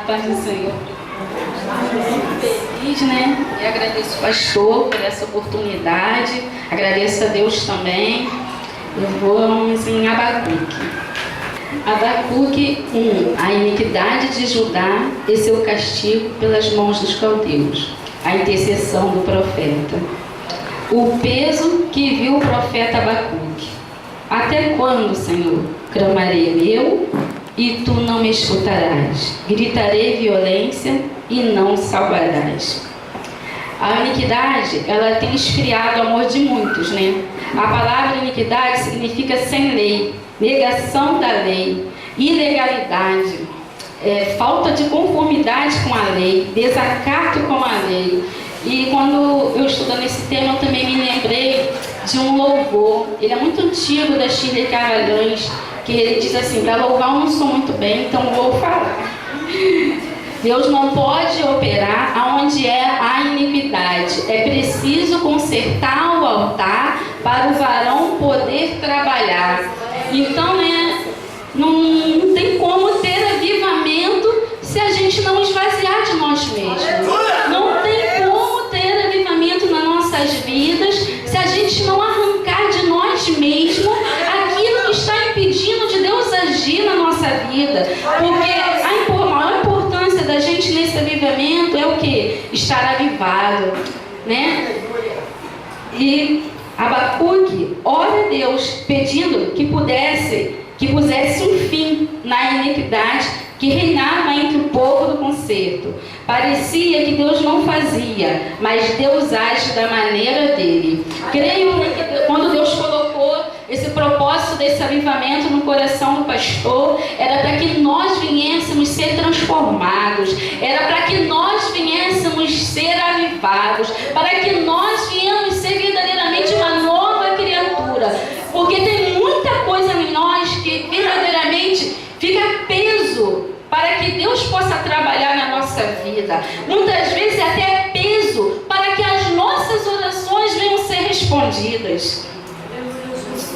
paz do Senhor. Feliz, né? E agradeço o pastor por essa oportunidade. Agradeço a Deus também. Vamos em Abacuque. Abacuque 1. A iniquidade de Judá e seu castigo pelas mãos dos caldeus. A intercessão do profeta. O peso que viu o profeta Abacuque. Até quando, Senhor, clamarei eu e tu não me escutarás? Gritarei violência e não salvarás. A iniquidade, ela tem esfriado o amor de muitos, né? A palavra iniquidade significa sem lei, negação da lei, ilegalidade, falta de conformidade com a lei, desacato com a lei. E quando eu estudando esse tema, eu também me lembrei de um louvor. Ele é muito antigo, da Shirley Carvalhães, que ele diz assim: para louvar eu não sou muito bem, então vou falar. Deus não pode operar aonde é a iniquidade. É preciso consertar o altar para o varão poder trabalhar. Então, né, não tem como ter avivamento se a gente não esvaziar de nós mesmos. Não tem como ter avivamento nas nossas vidas se a gente não arrancar de nós mesmos aquilo que está impedindo de Deus agir na nossa vida. Porque a maior importância da gente nesse avivamento é o quê? Estar avivado, né? E Abacuque ora a Deus pedindo que pusesse um fim na iniquidade que reinava entre o povo do conserto. Parecia que Deus não fazia, mas Deus age da maneira dele. Creio que quando Deus colocou esse propósito desse avivamento no coração do pastor, era para que nós viéssemos ser transformados, era para que nós viéssemos ser avivados, para que nós viéssemos ser verdadeiramente uma nova criatura. Porque tem muita coisa em nós que verdadeiramente fica peso para que Deus possa trabalhar na nossa vida. Muitas vezes até peso para que as nossas orações venham ser respondidas.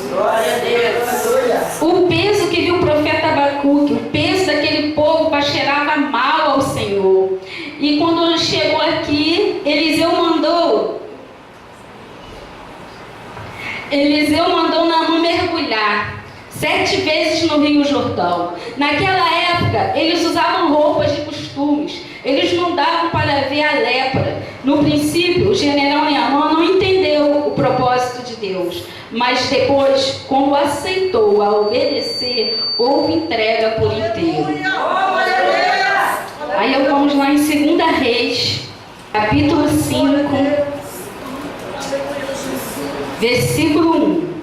Glória a Deus. O peso que viu o profeta Abacuque, o peso daquele povo cheirava mal ao Senhor. E quando chegou aqui, Eliseu mandou Naamã mergulhar 7 vezes no Rio Jordão. Naquela época, eles usavam roupas de costumes. Eles não davam para ver a lepra. No princípio, o general Naamã não entendeu o propósito de Deus. Mas depois, quando aceitou a obedecer, houve entrega por inteiro. Aí vamos lá em 2 Reis, capítulo 5, versículo 1.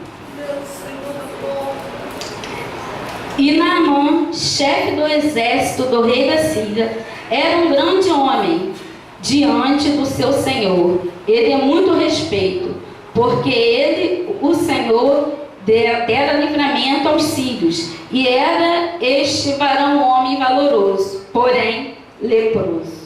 E Naamã, chefe do exército do rei da Síria, era um grande homem diante do seu senhor. Ele é muito respeito, porque ele, o Senhor, dera livramento aos sírios. E era este varão homem valoroso, porém leproso.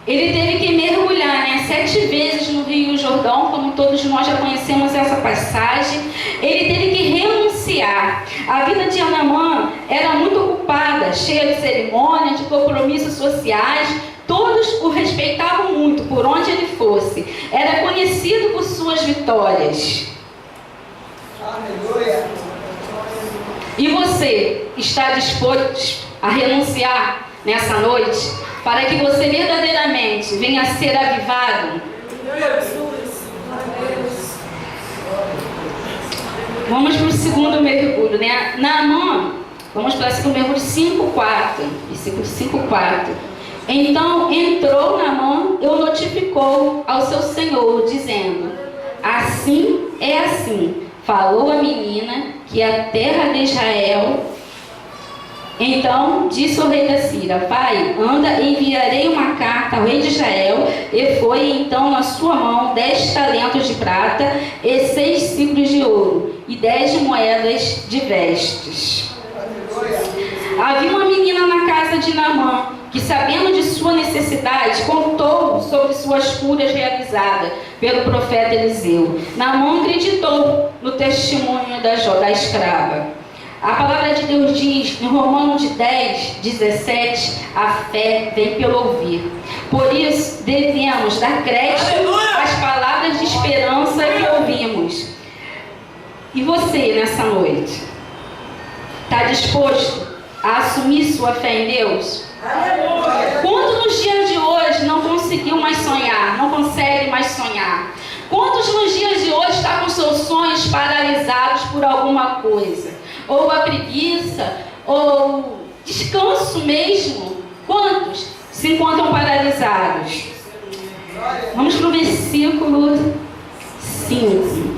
Ele teve que mergulhar 7 vezes no Rio Jordão, como todos nós já conhecemos essa passagem. Ele teve que renunciar. A vida de Naamã era muito ocupada, cheia de cerimônias, de compromissos sociais. Todos o respeitavam muito, por onde ele fosse. Era conhecido por suas vitórias. Aleluia. E você está disposto a renunciar nessa noite? Para que você verdadeiramente venha a ser avivado? Vamos para o segundo mergulho, né? Naamã, vamos para o segundo mergulho 5:4. Versículo 5:4. Então entrou Naamã e o notificou ao seu senhor, dizendo: assim é assim, falou a menina, que a terra de Israel. Então disse o rei da Síria: vai, anda, enviarei uma carta ao rei de Israel. E foi então na sua mão 10 talentos de prata e 6 ciclos de ouro e 10 moedas de vestes. Havia uma menina na casa de Naamã, que, sabendo de sua necessidade, contou sobre suas curas realizadas pelo profeta Eliseu. Naamã acreditou no testemunho da escrava. A palavra de Deus diz em Romanos 10, 17, a fé vem pelo ouvir. Por isso, devemos dar crédito às palavras de esperança que ouvimos. E você, nessa noite, está disposto a assumir sua fé em Deus? Quantos nos dias de hoje não conseguiu mais sonhar, não consegue mais sonhar? Quantos nos dias de hoje está com seus sonhos paralisados por alguma coisa? Ou a preguiça, ou descanso mesmo? Quantos se encontram paralisados? Vamos para o versículo 5.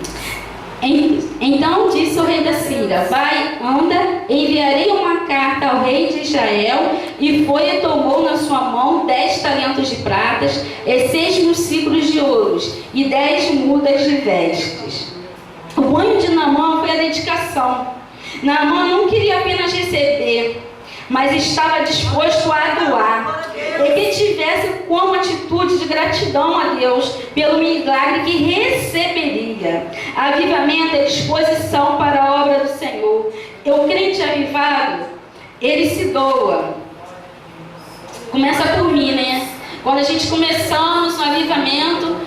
Então disse o rei da Síria: vai, anda, enviarei uma carta ao rei de Israel. E foi e tomou na sua mão 10 talentos de pratas, e 6 mil ciclos de ouros, e 10 mudas de vestes. O banho de Naamã foi a dedicação. Naamã não queria apenas receber, mas estava disposto a doar, e que tivesse como atitude de gratidão a Deus pelo milagre que receberia. Avivamento é disposição para a obra do Senhor. O crente avivado, ele se doa. Começa por mim, né? Quando a gente começamos no avivamento,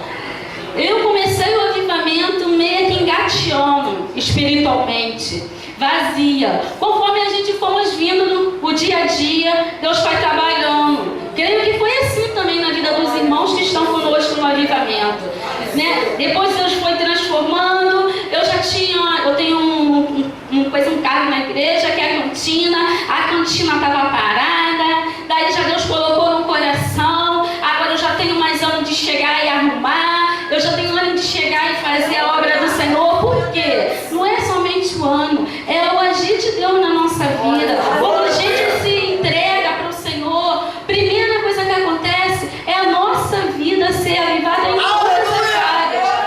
eu comecei o avivamento meio que engateando espiritualmente, vazia. Conforme a gente fomos vindo no dia a dia, Deus vai trabalhando. Creio que foi assim também na vida dos irmãos que estão conosco no avivamento, né? Depois Deus foi transformando. Eu tenho um cargo na igreja, que é a cantina estava parada, daí já Deus colocou no coração. Agora eu já tenho mais ano de chegar e arrumar, eu já tenho ano de chegar e fazer a obra do Senhor. Por quê? Não é somente o ano, é o agir de Deus na nossa vida. Quando a gente se entrega para o Senhor, primeira coisa que acontece é a nossa vida ser avivada em todas as áreas.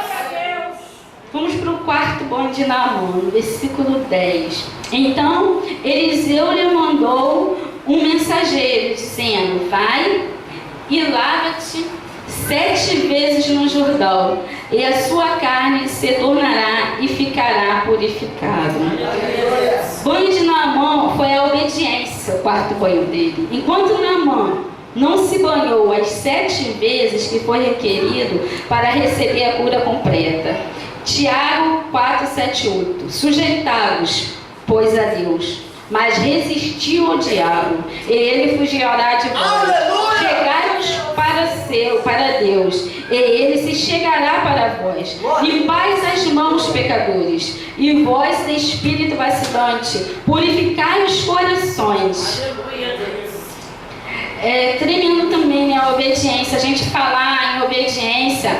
Vamos para o quarto banho de Naamã, versículo 10. Então Eliseu lhe mandou um mensageiro, dizendo: vai e lava-te 7 vezes no Jordão, e a sua carne se tornará e ficará purificada. Banho de Naamã foi a obediência, o quarto banho dele. Enquanto Naamã não se banhou as 7 vezes que foi requerido para receber a cura completa. Tiago 4, 7, 8. Sujeitai-vos, pois, a Deus, mas resistiu ao diabo, e ele fugirá de vós. Chegai-vos para Deus, e ele se chegará para vós. Limpais as mãos, pecadores, e vós, de espírito vacilante, purificai os corações. É tremendo também, né, a obediência. A gente falar em obediência,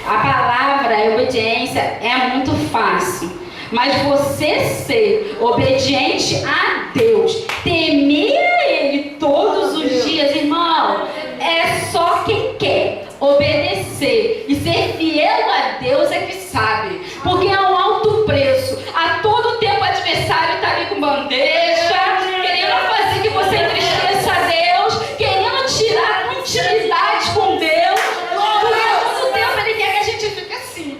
a palavra obediência é muito fácil. Mas você ser obediente a Deus, temer a Ele todos os dias, irmão, é só quem quer obedecer e ser fiel a Deus é que sabe. Porque é um alto preço. A todo tempo o adversário está ali com bandeja, querendo fazer que você entristeça a Deus, querendo tirar a intimidade com Deus. Porque a todo tempo ele quer que a gente fique assim,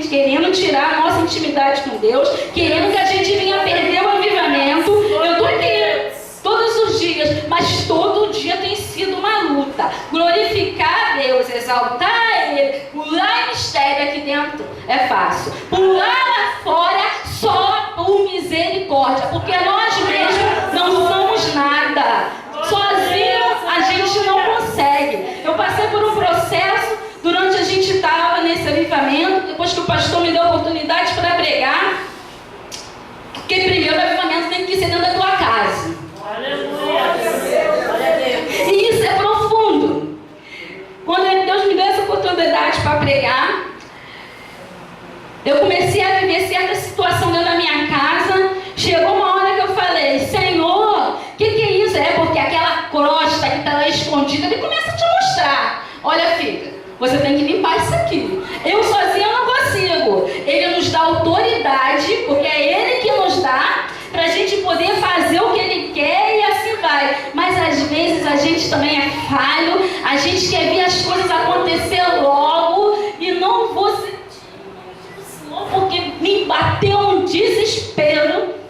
querendo tirar a nossa intimidade com Deus, querendo que a gente venha perder o avivamento. Eu estou aqui todos os dias, mas todo dia tem sido uma luta. Glorificar a Deus, exaltar Ele, pular em mistério aqui dentro é fácil. Pular lá fora só por misericórdia, porque nós mesmos não somos nada. Sozinho a gente não consegue. Eu passei por um processo durante a gente estava nesse avivamento, depois que o pastor me deu a oportunidade para pregar, porque primeiro o avivamento tem que ser dentro da tua casa. E isso é profundo. Quando Deus me deu essa oportunidade para pregar, eu comecei a viver certa situação dentro da minha casa. Chegou uma hora que eu falei: Senhor, o que é isso? É porque aquela crosta que está lá escondida, Ele começa a te mostrar. Olha, filha, você tem que limpar isso aqui. Eu sozinha não consigo. Ele nos dá autoridade, porque é Ele que nos dá, para a gente poder fazer o que Ele quer, e assim vai. Mas às vezes a gente também é falho, a gente quer ver as coisas acontecer logo, e não vou sentir, porque me bateu um desespero.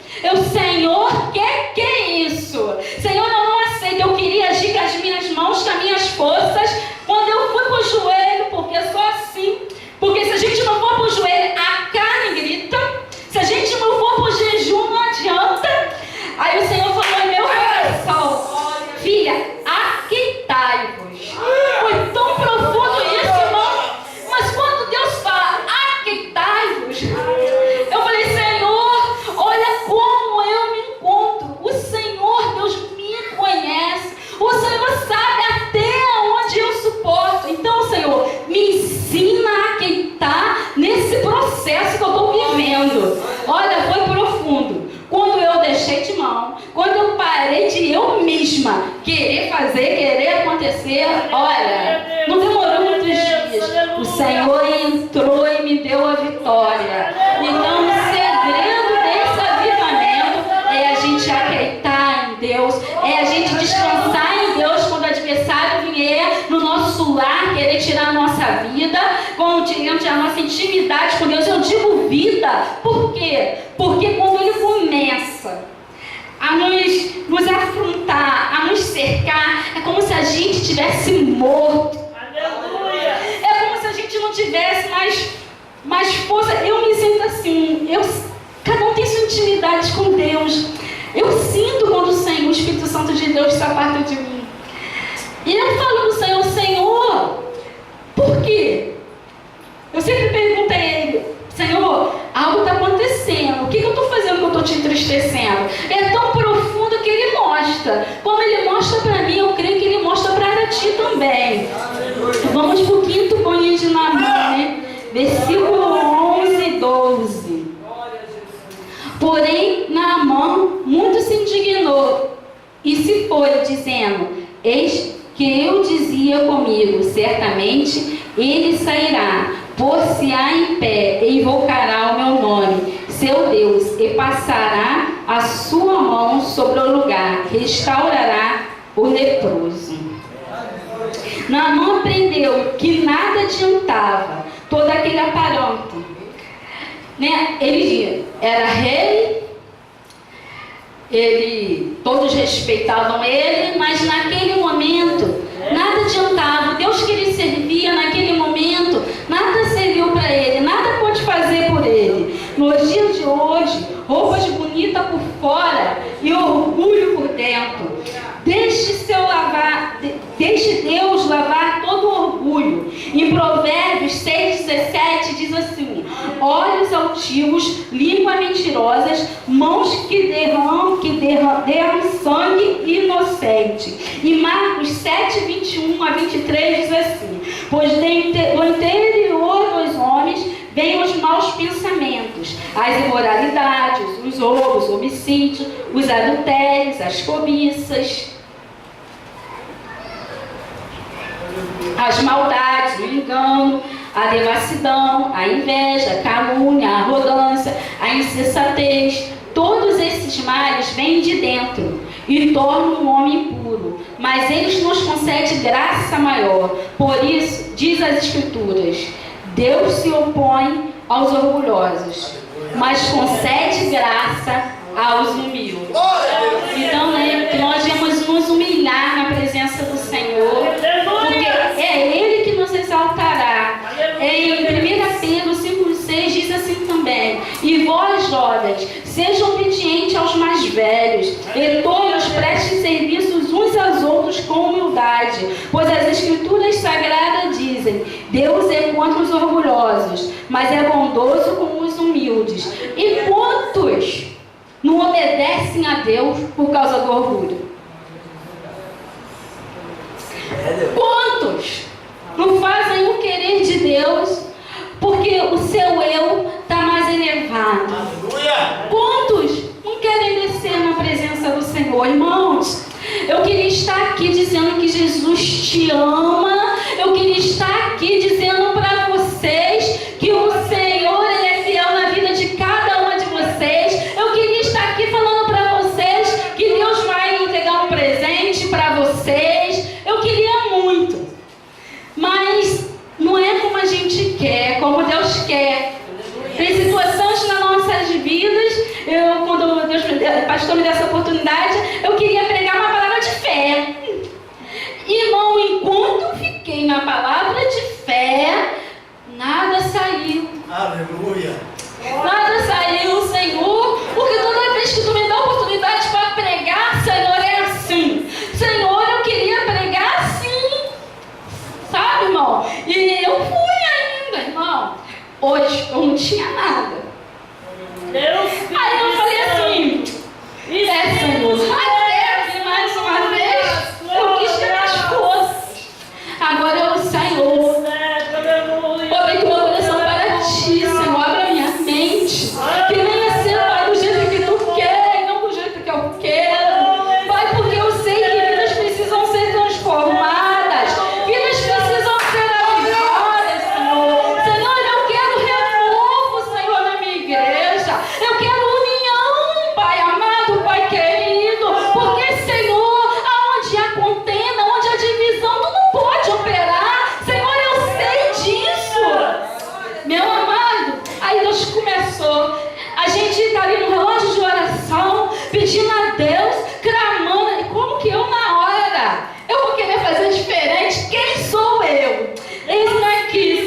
Me ensina a aceitar nesse processo que eu estou vivendo. Olha, foi profundo. Quando eu deixei de mão, quando eu parei de eu mesma querer fazer, querer acontecer, olha, não demorou muitos dias. O Senhor entrou e me deu a vitória. Então, o segredo desse avivamento é a gente acreditar em Deus, é a gente descansar em Deus quando o adversário vier no nosso lar, querer tirar a nossa vida, quando tiramos a nossa intimidade com Deus. Eu digo vida, por quê? Porque quando Ele começa a nos afrontar, a nos cercar, é como se a gente tivesse morto. Aleluia. É como se a gente não tivesse mais força. Eu me sinto assim, cada um tem sua intimidade com Deus. Eu sinto quando o Espírito Santo de Deus está perto de mim. E eu falo do Senhor, Senhor, por quê? Eu sempre pergunto a Ele, Senhor, algo está acontecendo. O que eu estou fazendo que eu estou te entristecendo? É tão profundo que Ele mostra. Como Ele mostra para mim, eu creio que Ele mostra para ti também. Vamos para o 5º bolinho de Naamã, né? Versículo 11 e 12. Porém, Naamã muito se indignou e se foi, dizendo: eis que eu dizia comigo, certamente ele sairá, pôr-se-á em pé e invocará o meu nome, seu Deus, e passará a sua mão sobre o lugar, restaurará o leproso. Naamã aprendeu que nada adiantava todo aquele aparanto, né? Ele era rei, todos respeitavam ele, mas naquele momento nada adiantava. O Deus que ele servia naquele momento, nada serviu para ele, nada pôde fazer por ele. Nos dias de hoje, roupas bonitas por fora e orgulho por dentro. Deixe Deus lavar todo o orgulho. Em Provérbios 6,17 diz assim: olhos altivos, língua mentirosas, mãos que derramam sangue inocente. E Marcos 7:21 a 23 diz assim: pois do interior dos homens vêm os maus pensamentos, as imoralidades, os roubos, os homicídios, os adultérios, as cobiças, as maldades, o engano, a devassidão, a inveja, a calúnia, a arrogância, a insensatez. Todos esses males vêm de dentro e tornam o homem impuro, mas eles nos concedem graça maior. Por isso, diz as Escrituras: Deus se opõe aos orgulhosos, mas concede graça aos humildes. Então, né, nós devemos nos humilhar na presença do Senhor, porque é Ele que nos exaltará. Em 1 Pedro 5,6 diz assim também: e vós, jovens, sejam obedientes aos mais velhos, e todos prestem serviços uns aos outros com humildade, pois as Escrituras Sagradas dizem: Deus é contra os orgulhosos, mas é bondoso com os humildes. E quantos não obedecem a Deus por causa do orgulho? Quantos não fazem o querer de Deus porque o seu eu está mais elevado? Quantos não querem descer na presença do Senhor? Irmãos, eu queria estar aqui dizendo que Jesus te ama. Eu queria estar aqui dizendo para vocês que o Senhor Ele é fiel na vida de cada uma de vocês. Eu queria estar aqui falando para vocês que Deus vai entregar um presente para vocês. Eu queria muito, mas não é como a gente quer, é como Deus quer. Tem situações nas nossas vidas, quando Deus, o pastor me deu essa oportunidade, eu queria pregar uma palavra de fé. Irmão, enquanto eu fiquei na palavra de fé, nada saiu. Aleluia. Nada saiu, Senhor, porque toda vez que tu me dá a oportunidade para pregar, Senhor, é assim. Senhor, eu queria pregar assim. Sabe, irmão? E eu fui ainda, irmão. Hoje eu não tinha nada. Aí eu falei assim: Senhor, até mais uma vez eu quis ter mais força. Agora eu, Senhor,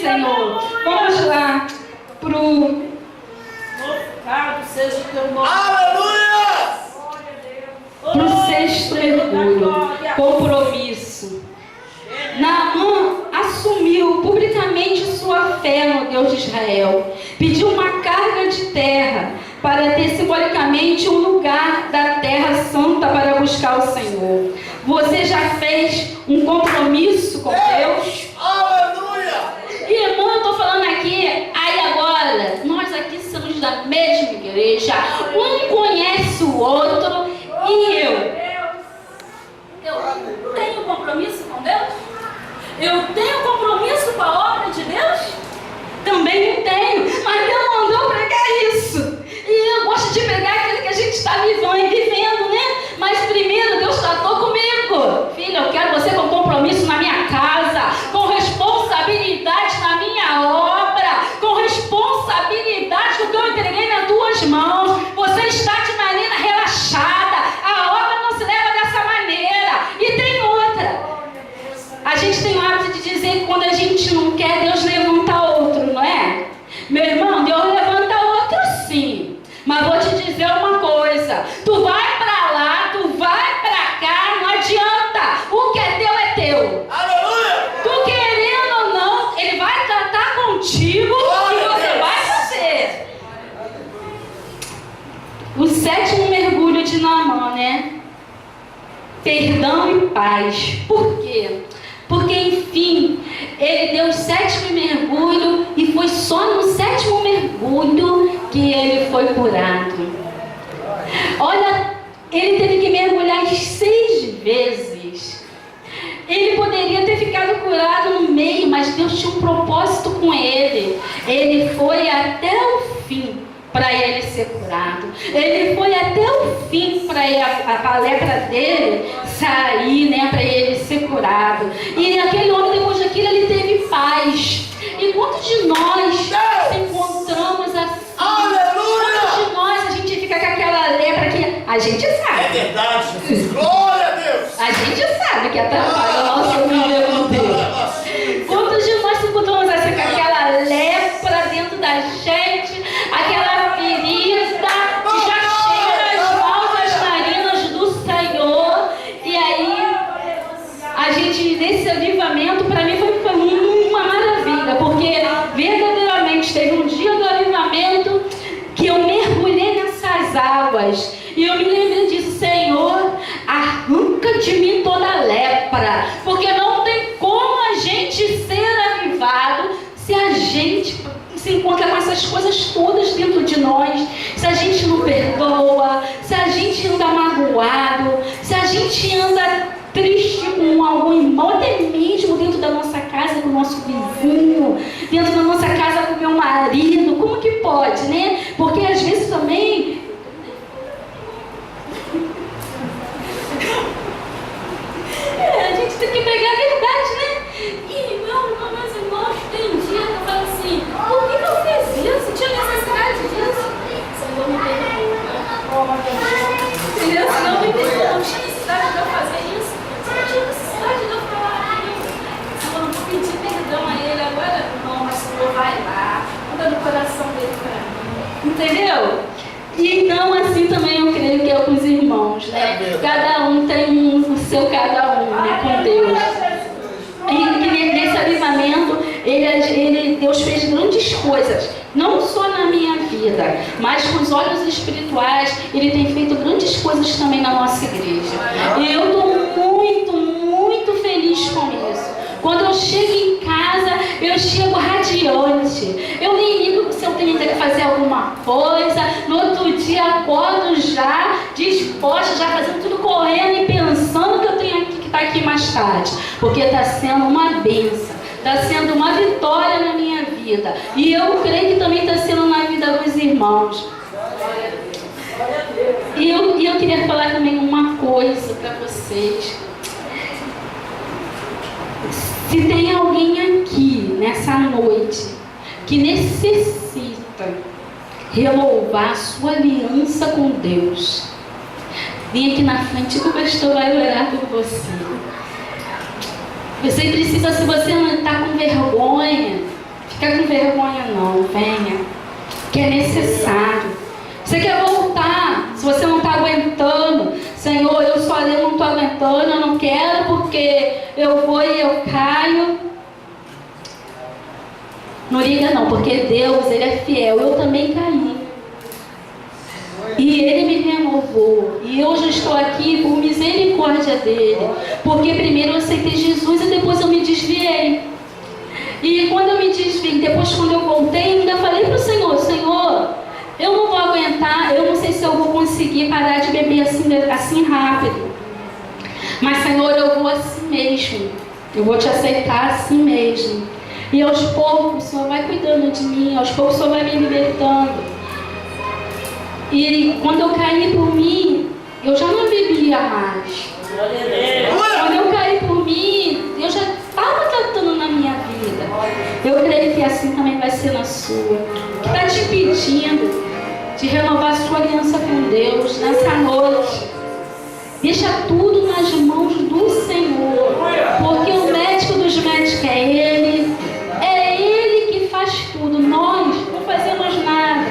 Senhor. Vamos lá pro... Glorificado seja o teu nome. Aleluia! Pro sexto mergulho, compromisso. Naamã assumiu publicamente sua fé no Deus de Israel. Pediu uma carga de terra para ter simbolicamente um lugar da terra santa para buscar o Senhor. Você já fez um compromisso com Deus? Aleluia! Irmão, eu estou falando aqui, aí agora, nós aqui somos da mesma igreja, um conhece o outro e eu tenho compromisso com Deus? Eu tenho compromisso com a obra de Deus? Também não tenho, mas Deus mandou pregar isso. E eu gosto de pegar aquilo que a gente está vivendo, né? Mas primeiro Deus tratou comigo. Filho, eu quero você com compromisso na minha casa, com responsabilidade na minha obra, com responsabilidade do que eu entreguei nas tuas mãos. Você está de maneira relaxada. A obra não se leva dessa maneira. E tem outra. A gente tem o hábito de dizer que quando a gente não quer, Deus levanta outro, não é? Meu irmão, Deus levanta outro sim. Mas vou te dizer uma coisa. Tu vai pra lá, tu vai pra cá, não adianta. O que é teu. Aleluia! Tu querendo ou não, Ele vai tratar contigo e você vai fazer. O sétimo mergulho de Naamã, né? Perdão e paz. Por quê? Porque, enfim, ele deu o sétimo mergulho e foi só no sétimo mergulho que ele foi curado. Olha, ele teve que mergulhar 6 vezes. Ele poderia ter ficado curado no meio, mas Deus tinha um propósito com ele. Ele foi até o fim para ele ser curado. Ele foi até o fim para a lepra dele sair, né, para ele ser curado. E aquele homem, depois daquilo, ele teve paz. E quantos de nós se encontramos assim? Aleluia! Quantos de nós a gente fica com aquela lepra que a gente É sabe? verdade, Jesus. Glória a Deus! A gente sabe que atrapalha o nosso nível com Deus. Quantos de nós se encontramos assim com aquela lepra dentro da gente, aquela ferida que já cheira as maus narinas do Senhor? E aí, a gente, nesse avivamento, para mim foi uma maravilha, porque verdadeiramente teve um dia do avivamento que eu mergulhei nessas águas. E eu me lembrei disso: Senhor, arranca de mim toda a lepra, porque não tem como a gente ser avivado se a gente se encontra com essas coisas todas dentro de nós, se a gente não perdoa, se a gente anda magoado, se a gente anda triste com algum irmão, até mesmo dentro da nossa casa com o nosso vizinho, dentro da nossa casa com o meu marido. Como que pode, né? Porque às vezes também a gente tem que pegar a verdade, né? E meus irmãos, tem dia que eu falo assim: por que eu fiz isso? Tinha necessidade disso? Senhor, me perdoa. Entendeu? Senhor, me perdoa. Não tinha necessidade de eu fazer isso. Não tinha necessidade de eu falar aquilo. Senhor, não vou pedir perdão a ele agora. Não, mas Senhor, vai lá. Manda no coração dele pra mim. Entendeu? E não assim também eu creio que é com os irmãos, né? Cada um tem o seu cada um, né? Com Deus. E nesse avivamento, Deus fez grandes coisas, não só na minha vida, mas com os olhos espirituais. Ele tem feito grandes coisas também na nossa igreja. E eu estou muito, muito feliz com isso. Quando eu chego em casa, eu chego radiante. Eu nem ligo se eu tenho que fazer alguma coisa. No outro dia acordo já disposta, já fazendo tudo correndo e pensando que eu tenho que estar aqui mais tarde. Porque está sendo uma bênção, está sendo uma vitória na minha vida. E eu creio que também está sendo na vida dos irmãos. E eu queria falar também uma coisa para vocês. Se tem alguém aqui nessa noite que necessita renovar a sua aliança com Deus, vem aqui na frente que o pastor vai orar por você. Você precisa, se você não está com vergonha, Fica com vergonha não, venha. Que é necessário. Você quer voltar, se você não está aguentando, Senhor, eu não estou aguentando, eu não quero porque eu vou e eu caio. Não liga não, porque Deus, Ele é fiel. Eu também caí. E Ele me renovou. E hoje eu estou aqui por misericórdia dEle. Porque primeiro eu aceitei Jesus e depois eu me desviei. E quando eu me desviei, depois quando eu voltei, eu ainda falei para o Senhor, Senhor, eu não vou aguentar, eu não sei se eu vou conseguir parar de beber assim rápido. Mas Senhor, eu vou assim mesmo. Eu vou te aceitar assim mesmo. E aos poucos o Senhor vai cuidando de mim, aos poucos o Senhor vai me libertando. E quando eu caí por mim, eu já não bebia mais. Quando eu caí por mim, eu já estava tratando na minha vida. Eu creio que assim também vai ser na sua. Que está te pedindo de renovar sua aliança com Deus nessa noite. Deixa tudo nas mãos do Senhor. Porque o médico dos médicos é Ele. É Ele que faz tudo. Nós não fazemos nada.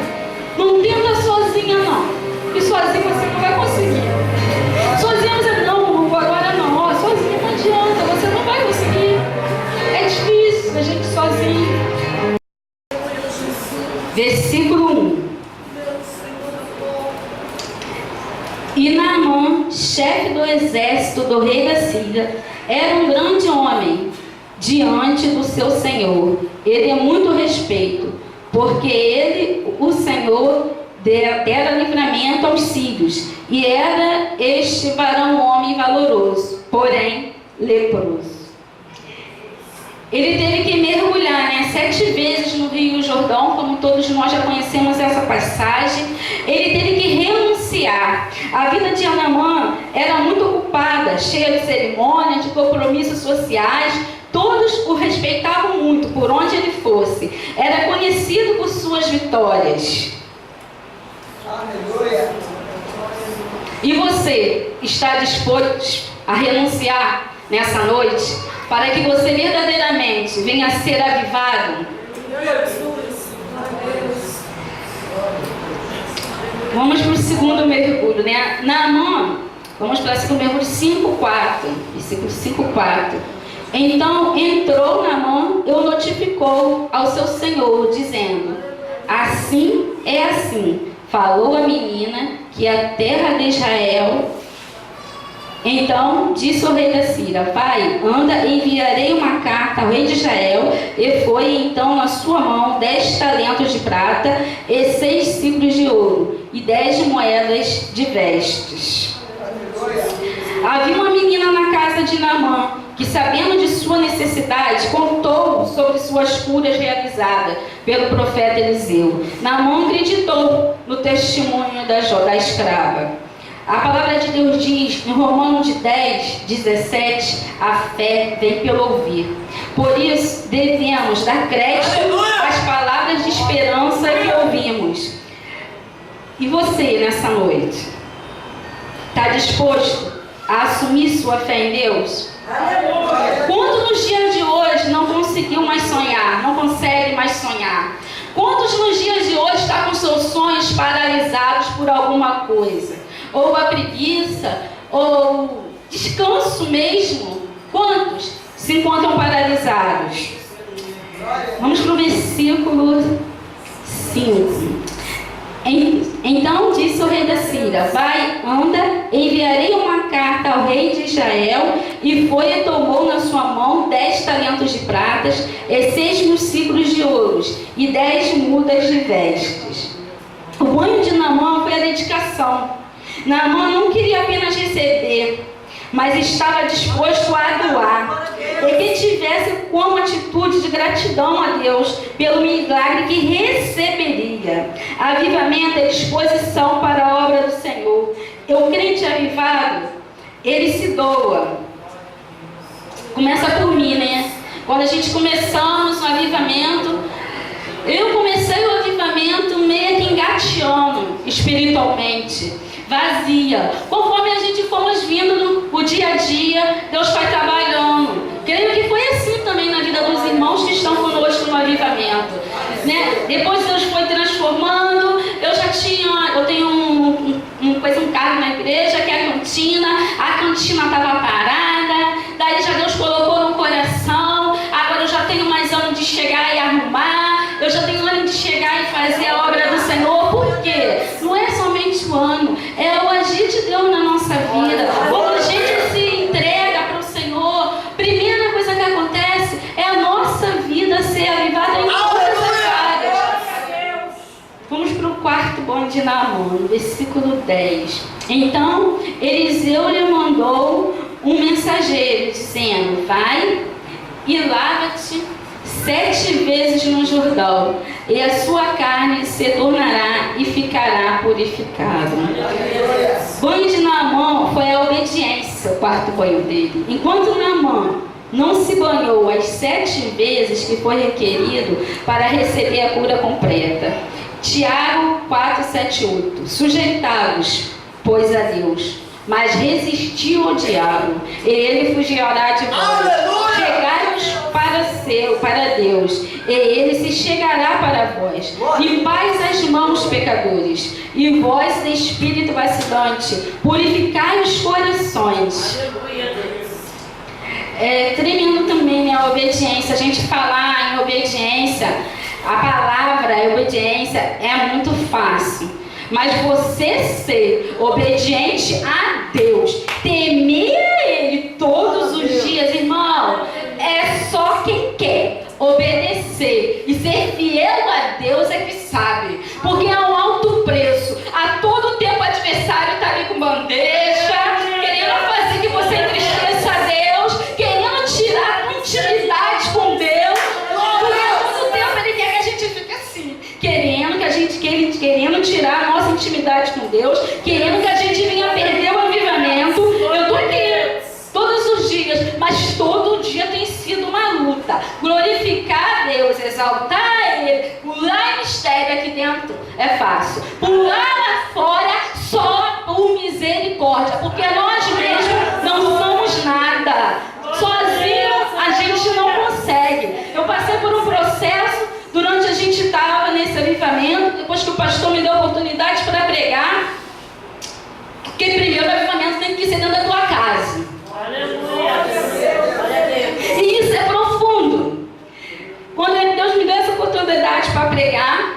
Não tenta sozinha não. Porque sozinha você não vai conseguir. Sozinha você não, agora não. Ó, sozinha não adianta, você não vai conseguir. É difícil a gente sozinho. Versículo 1. E Naamã, chefe do exército do rei da Síria, era um grande homem diante do seu senhor. Ele é muito respeito, porque ele, o Senhor, dera livramento aos sírios, e era este varão homem valoroso, porém leproso. Ele teve que mergulhar 7 vezes no Rio Jordão, como todos nós já conhecemos essa passagem. Ele teve que renunciar. A vida de Naamã era muito ocupada, cheia de cerimônias, de compromissos sociais. Todos o respeitavam muito, por onde ele fosse. Era conhecido por suas vitórias. Aleluia. E você está disposto a renunciar nessa noite? Para que você verdadeiramente venha a ser avivado? Vamos para o segundo mergulho, né? Naamã, vamos para o segundo mergulho 5:4. Versículo 5:4. Então entrou Naamã e o notificou ao seu senhor, dizendo: assim é assim, falou a menina, que a terra de Israel. Então disse o rei da Síria: vai, anda, enviarei uma carta ao rei de Israel. E foi então na sua mão 10 talentos de prata e 6 ciclos de ouro e 10 moedas de vestes. Havia uma menina na casa de Naamã, que, sabendo de sua necessidade, contou sobre suas curas realizadas pelo profeta Eliseu. Naamã acreditou no testemunho da escrava. A palavra de Deus diz em Romanos 10:17, a fé vem pelo ouvir. Por isso devemos dar crédito às palavras de esperança que ouvimos. E você nessa noite, está disposto a assumir sua fé em Deus? Quantos nos dias de hoje não conseguiu mais sonhar, não consegue mais sonhar? Quantos nos dias de hoje está com seus sonhos paralisados por alguma coisa? Ou a preguiça, ou descanso mesmo? Quantos se encontram paralisados? Vamos para o versículo 5. Então disse o rei da Síria: vai, anda, enviarei uma carta ao rei de Israel. E foi e tomou na sua mão 10 talentos de pratas e 6 ciclos de ouros e 10 mudas de vestes. O banho de Naamã foi a dedicação. Naamã não queria apenas receber, mas estava disposto a doar, e que tivesse como atitude de gratidão a Deus pelo milagre que receberia. Avivamento é disposição para a obra do Senhor. O crente avivado, ele se doa. Começa por mim, né? Quando a gente começamos o avivamento, eu comecei o avivamento meio que engateando espiritualmente, vazia. Conforme a gente fomos vindo no dia a dia, Deus vai trabalhando. Creio que foi assim também na vida dos irmãos que estão conosco no avivamento. né? Depois Deus foi transformando. Eu tenho um cargo na igreja, que é a cantina estava parada, daí já Deus colocou no coração, agora eu já tenho mais ano de chegar e arrumar, eu já tenho ano de chegar e fazer a obra do Senhor. Por quê? Não é somente o ano, é o agir de Deus na nossa vida. Quando a gente se entrega para o Senhor, primeira coisa que acontece é a nossa vida ser avivada em todas as áreas. Vamos para o quarto bom de Naamã, versículo 10. Então Eliseu lhe mandou um mensageiro, dizendo: vai e lava-te 7 vezes no Jordão, e a sua carne se tornará e ficará purificada. Banho de Naamã foi a obediência, o quarto banho dele. Enquanto Naamã não se banhou as 7 vezes que foi requerido para receber a cura completa. Tiago 4, 7, 8. Sujeitai-vos, pois, a Deus, mas resistiu ao diabo, e ele fugirá de vós. Chegai-vos para Deus, e ele se chegará para vós. Limpais as mãos, pecadores, e vós, de espírito vacilante, purificai os corações. É tremendo também, né, a obediência. A gente falar em obediência, a palavra obediência é muito fácil. Mas você ser obediente a Deus, temer a Ele todos os dias, irmão, é só quem quer obedecer e ser fiel a Deus é que sabe. Porque é um alto preço. A todo tempo o adversário está ali com bandeja, querendo fazer que você entristeça a Deus, querendo tirar a intimidade com Deus. Porque a todo tempo ele quer que a gente fique assim, querendo tirar a nossa intimidade com Deus, querendo que a gente venha perder o avivamento. Eu estou aqui todos os dias, mas todo dia tem sido uma luta. Glorificar a Deus, exaltar a Ele, pular em mistério aqui dentro é fácil. Pular lá fora só por misericórdia, porque nós mesmos não somos nada. Sozinho a gente não consegue. Eu passei por um processo durante a gente estava nesse avivamento, depois que o pastor me deu a oportunidade para pregar, porque primeiro o avivamento tem que ser dentro da tua casa. E isso é profundo. Quando Deus me deu essa oportunidade para pregar,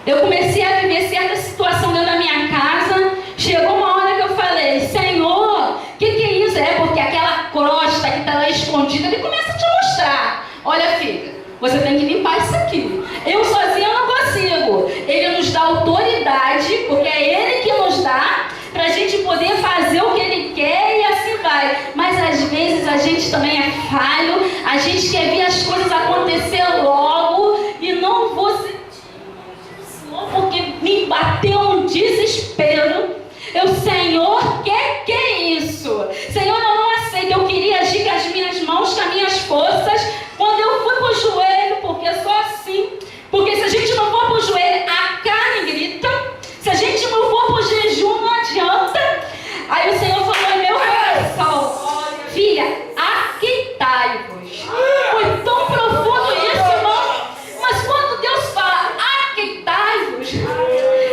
eu comecei a viver certa situação dentro da minha casa. Chegou uma hora que eu falei: Senhor, o que é isso? É porque aquela crosta que está lá escondida, Ele começa a te mostrar. Olha, filha, você tem que limpar isso aqui. Eu sozinha não consigo. Ele nos dá autoridade, porque é Ele que nos dá, para a gente poder fazer o que Ele quer e assim vai. Mas às vezes a gente também é falho, a gente quer ver as coisas acontecer logo e não vou sentir, porque me bateu um desespero. Senhor, que é isso? Senhor, eu não aceito. Eu queria agir com as minhas mãos, com as minhas forças. Quando eu fui para o joelho, porque é só assim. Porque se a gente não for para o joelho, a carne grita. Se a gente não for para o jejum, não adianta. Aí o Senhor falou em meu coração: filha, aqueitai-vos. Foi tão profundo isso, irmão. Mas quando Deus fala aqueitai-vos,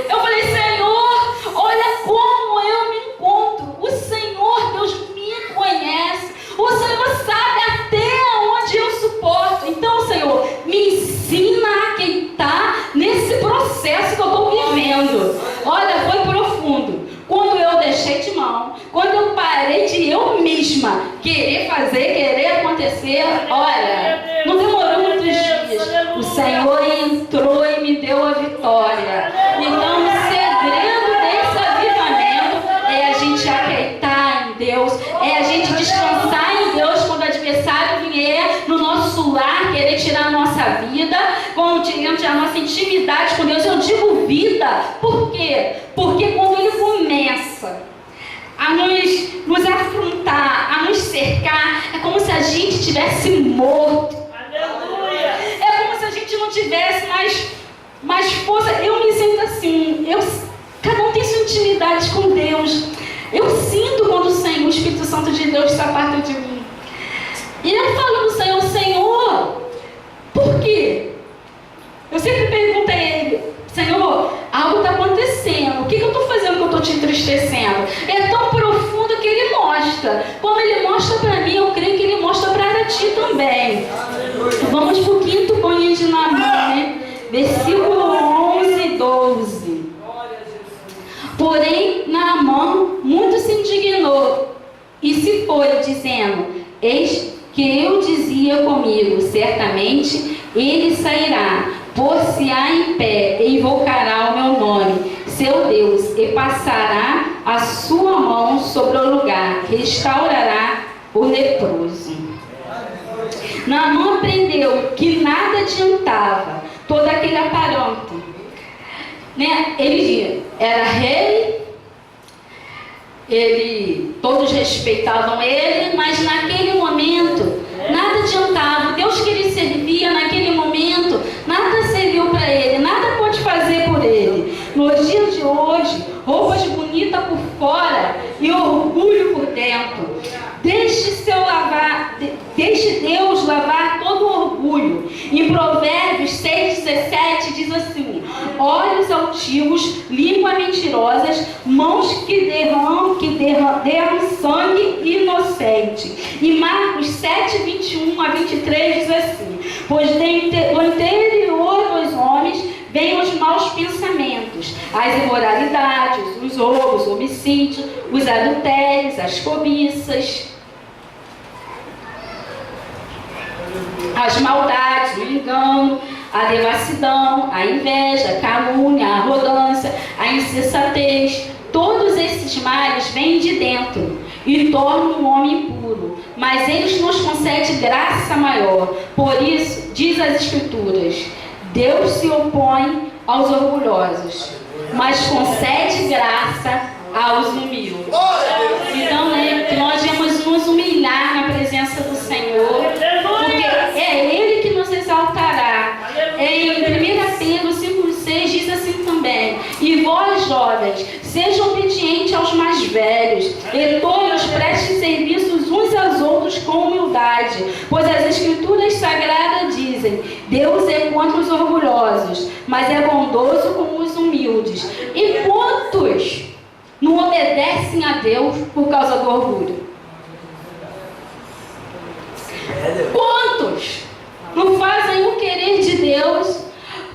eu falei: Senhor, olha como eu me encontro. O Senhor, Deus me conhece. O Senhor sabe até onde eu suporto. Então, Senhor, me ensina a aqueitar nesse processo que eu estou vivendo. Olha, foi profundo. Quando eu deixei de mão, quando eu parei de eu mesma querer fazer, querer acontecer, olha, não demorou muitos dias. O Senhor entrou e me deu a vitória. Então, o segredo desse avivamento é a gente aqueitar em Deus, é a gente descansar em Deus quando o adversário vier no nosso lar, querer tirar a nossa vida, quando tirar a nossa intimidade com Deus. Eu digo vida, por quê? Porque quando Ele começa a nos afrontar, a nos cercar, é como se a gente tivesse morto. Aleluia! É como se a gente não tivesse mais força. Eu me sinto assim, cada um tem sua intimidade com Deus. Eu sinto quando o Espírito Santo de Deus está perto de mim. E eu falo do Senhor: Senhor, por quê? entristecendo. É tão profundo que ele mostra. Como ele mostra para mim, eu creio que ele mostra para ti também. Vamos para o quinto banho de Naamã, né? Versículo 11 e 12. Porém, Naamã muito se indignou e se foi, dizendo: eis que eu dizia comigo, certamente ele sairá, pôr-se-á em pé e invocará o meu nome, seu Deus, e passará a sua mão sobre o lugar, restaurará o leproso. Naamã aprendeu que nada adiantava todo aquele aparanto, né? Ele era rei, todos respeitavam ele, mas naquele momento nada adiantava. Deus que ele servia naquele momento, nada serviu para ele, nada pôde fazer por ele. Nos dias de hoje, roupas bonitas por fora e orgulho por dentro. Deixe Deus lavar todo o orgulho. Em Provérbios 6,17 diz assim: olhos altivos, língua mentirosas, mãos que derramam sangue inocente. E Marcos 7:21 a 23 diz assim: pois do interior dos homens vêm os maus pensamentos, as imoralidades, os roubos, o homicídio, os adultérios, as cobiças, as maldades, o engano, a devassidão, a inveja, a calúnia, a arrogância, a insensatez. Todos esses males vêm de dentro e tornam o homem impuro, mas eles nos concedem graça maior. Por isso, diz as Escrituras: Deus se opõe aos orgulhosos, mas concede graça aos humildes. Então, né, que nós devemos nos humilhar na presença do Senhor, porque é Ele que nos exaltará. Em 1 Pedro 5,6 diz assim também: e vós, jovens, sejam obedientes aos mais velhos, e todos prestem serviços uns aos outros com humildade, pois as Escrituras Sagradas dizem: Deus é contra os orgulhosos, mas é bondoso com os humildes. E quantos não obedecem a Deus por causa do orgulho? Quantos não fazem o querer de Deus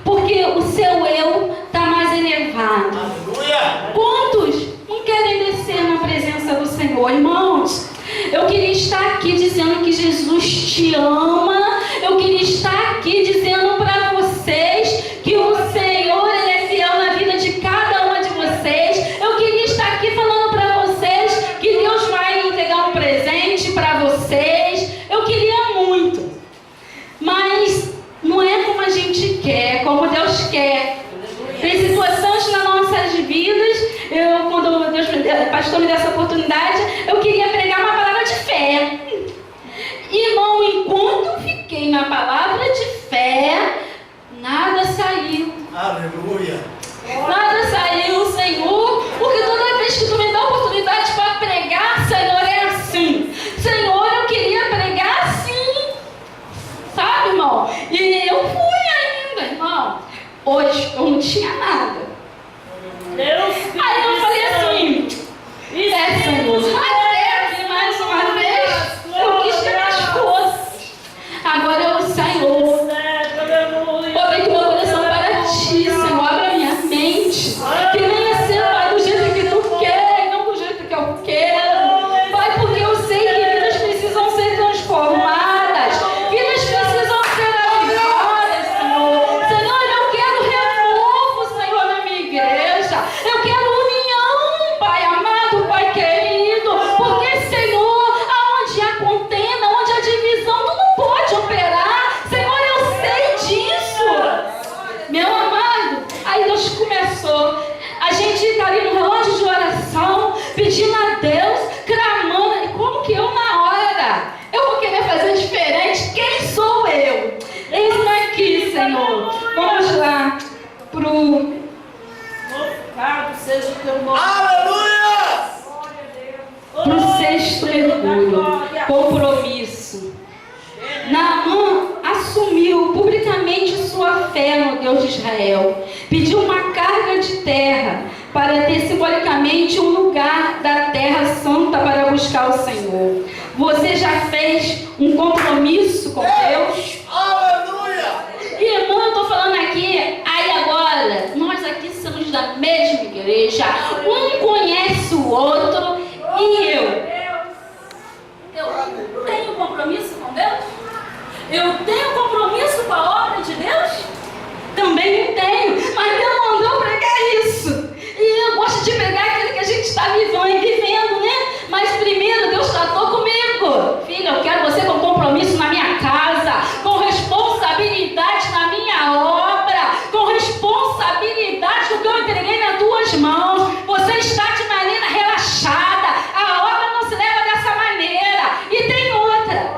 porque o seu eu está mais elevado? Aleluia! Quantos não querem descer na presença do Senhor? Irmãos, eu queria estar aqui dizendo que Jesus te ama. Eu queria estar aqui dizendo para vocês que o Senhor, Ele é fiel na vida de cada uma de vocês. Eu queria estar aqui falando para vocês que Deus vai entregar um presente para vocês. Eu queria muito, mas não é como a gente quer, como Deus quer. Tem situações nas nossas vidas. Quando Deus, o pastor me deu essa oportunidade, eu queria pregar uma palavra de fé. Irmão, enquanto eu fiquei na palavra de fé, nada saiu. Aleluia! Nada saiu, Senhor, porque toda vez que tu me dá oportunidade para pregar, Senhor, é assim. Senhor, eu queria pregar assim. Sabe, irmão? E eu fui ainda, irmão. Hoje eu não tinha nada. Aí eu falei assim: Senhor, até mais uma vez eu quis que mais fosse. Agora eu, Senhor, eu abri meu coração para ti, Senhor. Abre a minha mente, que venha ser, Pai, do jeito que tu quer, não do jeito que eu quero. Pai, porque eu sei que vidas precisam ser transformadas, vidas precisam ser avivadas, Senhor. Senhor, eu quero renovo, Senhor, na minha igreja. Eu quero união, Pai amado, Pai querido. Porque, Senhor, aonde há contenda, onde há divisão, tu não pode operar. Senhor, eu sei disso. Meu amado, aí Deus começou. A gente está ali no relógio de oração, pedindo a Deus, clamando. E como que eu, na hora, eu vou querer fazer diferente? Quem sou eu? Eis-me aqui, Senhor. Vamos lá pro Glorificado seja o teu nome. Aleluia! pro sexto mergulho, compromisso. Naamã assumiu publicamente sua fé no Deus de Israel. Pediu uma carga de terra para ter simbolicamente um lugar da terra santa para buscar o Senhor. Você já fez um compromisso com Deus? Aleluia! Irmão, eu estou falando aqui, aí agora, nós aqui somos da mesma igreja, um conhece o outro e eu tenho compromisso com Deus? Eu tenho compromisso com a obra de Deus? Também não tenho, mas Deus mandou pregar isso. E eu gosto de pegar aquilo que a gente está vivendo, né? Mas primeiro Deus tratou comigo. Filha, eu quero você com compromisso na minha casa, com responsabilidade na minha obra, com responsabilidade do que eu entreguei nas tuas mãos. Você está de maneira relaxada. A obra não se leva dessa maneira. E tem outra.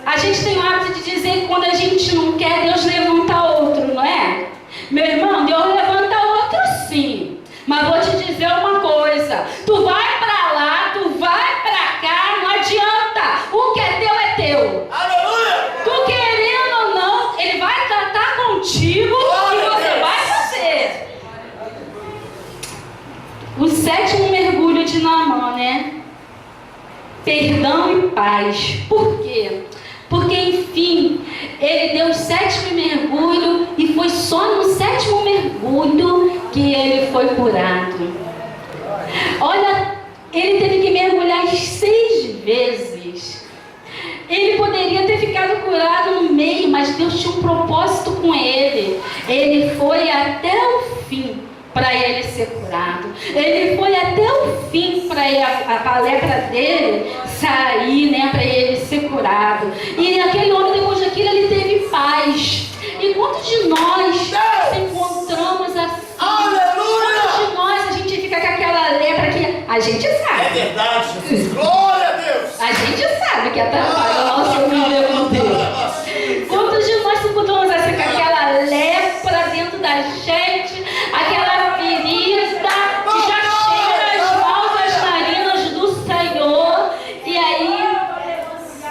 A gente tem o hábito de dizer que quando a gente não quer, Deus levanta outro, não é? Meu irmão, Deus levanta outro sim. Mas vou te dizer uma coisa. Tu vai pra lá, tu vai pra cá, não adianta. O que é teu. Aleluia! Tu querendo ou não, Ele vai tratar contigo e você vai fazer. O sétimo mergulho de Naamã, né? Perdão e paz. Por quê? Porque, enfim, ele deu o sétimo mergulho e foi só no sétimo mergulho que ele foi curado. Olha, ele teve que mergulhar 6 vezes. Ele poderia ter ficado curado no meio, mas Deus tinha um propósito com ele. Ele foi até o fim para ele ser curado. Ele foi até o fim para a lepra dele sair, né, para ele ser curado. E aquele homem, depois daquilo, ele teve paz. E quantos de nós se encontramos assim? Aleluia! Quantos de nós a gente fica com aquela lepra que a gente É sabe? verdade, Jesus. Glória a Deus! A gente sabe que atrapalha o nosso viver com Deus. Quantos de nós se encontramos assim com aquela lepra dentro da gente, aquela ferida que já cheira as mãos narinas do Senhor? E aí,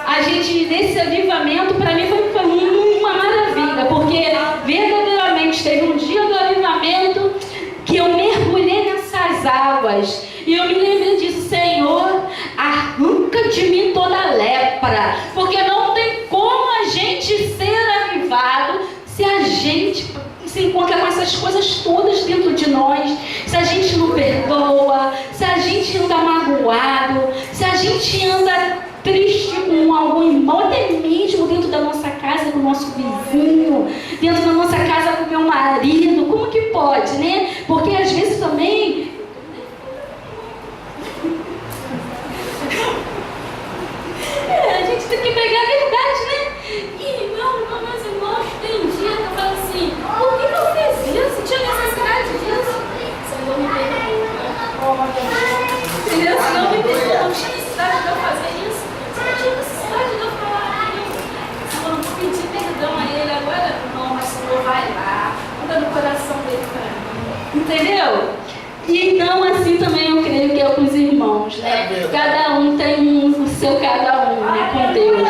a gente, nesse avivamento, para mim foi uma maravilha, porque verdadeiramente teve um dia do avivamento que eu mergulhei nessas águas. E eu me lembrei disso: Senhor, arranca de mim toda a lepra, porque não tem como a gente ser avivado se a gente se encontra com essas coisas todas dentro de nós, se a gente não perdoa, se a gente anda magoado, se a gente anda triste com algum irmão, até mesmo dentro da nossa casa, com o nosso vizinho, dentro da nossa casa com o meu marido. Como que pode, né? Porque às vezes também a gente tem que pegar a verdade, né? E meus irmãos, tem dia que eu falo assim: por que eu fiz isso? Tinha necessidade disso? Senhor, me perdoa. Entendeu? Senhor, me perdoa. Não tinha necessidade de eu fazer isso. Não tinha necessidade de eu falar aquilo. Senhor, eu vou pedir perdão a Ele agora. Não, mas Senhor, vai lá. Manda no coração dele para mim. Entendeu? E não assim também eu creio que é com os irmãos, né? Cada um tem o seu cada um, né? Com Deus.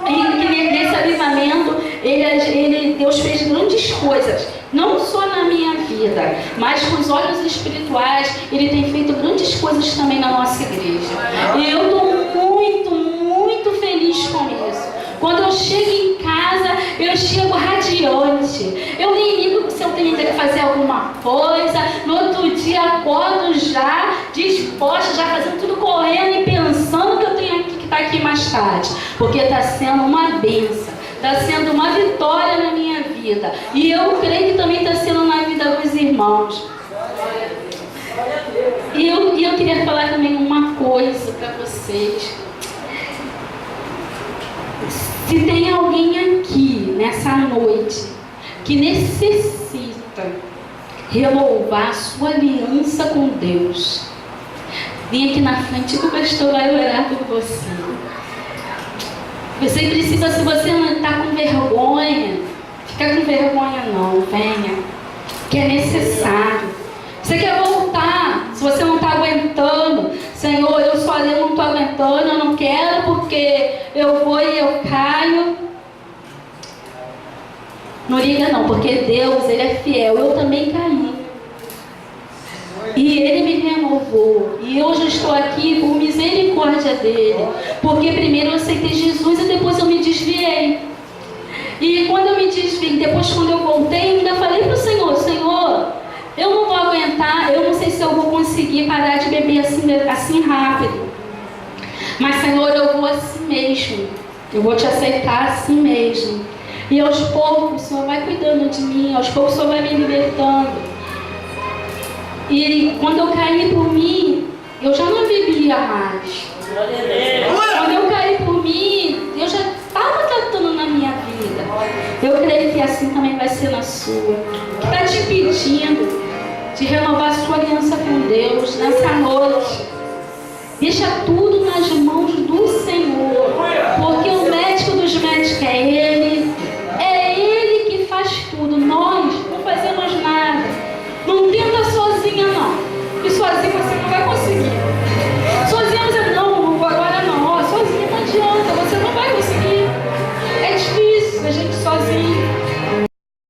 E que nesse avivamento, Deus fez grandes coisas, não só na minha vida, mas com os olhos espirituais. Ele tem feito grandes coisas também na nossa igreja. E eu estou muito feliz com isso. Quando eu chego em casa, eu chego radiante. Eu nem ligo se eu tenho que fazer alguma coisa. No outro dia acordo já disposta, já fazendo tudo correndo e pensando que eu tenho que estar aqui mais tarde. Porque está sendo uma bênção, está sendo uma vitória na minha vida. E eu creio que também está sendo na vida dos irmãos. E eu queria falar também uma coisa para vocês. Se tem alguém aqui nessa noite que necessita renovar a sua aliança com Deus, vem aqui na frente que o pastor vai orar por você. Você precisa, se você não está com vergonha, fica com vergonha não, venha, que é necessário. Você quer voltar, se você não está aguentando, Senhor, eu não estou aguentando, eu não quero porque eu vou e eu caio. Não liga não, porque Deus, Ele é fiel, eu também caí. E Ele me renovou. E hoje eu estou aqui por misericórdia dEle. Porque primeiro eu aceitei Jesus e depois eu me desviei. E quando eu me desviei, depois quando eu voltei, eu ainda falei para o Senhor: Senhor, eu não vou aguentar, eu não sei se eu vou conseguir parar de beber assim rápido. Mas Senhor, eu vou assim mesmo. Eu vou te aceitar assim mesmo. E aos poucos o Senhor vai cuidando de mim, aos poucos o Senhor vai me libertando. E quando eu caí por mim, eu já não bebia mais. Quando eu caí por mim, eu já estava tratando na minha vida. Eu creio que assim também vai ser na sua. Está te pedindo de renovar a sua aliança com Deus nessa noite. Deixa tudo nas mãos do Senhor. Porque o médico dos médicos é Ele. É Ele que faz tudo. Nós não fazemos nada. Não tenta sozinha, não. Porque sozinha você não vai conseguir. Sozinha você não, agora não. Sozinha não adianta, você não vai conseguir. É difícil a gente sozinho.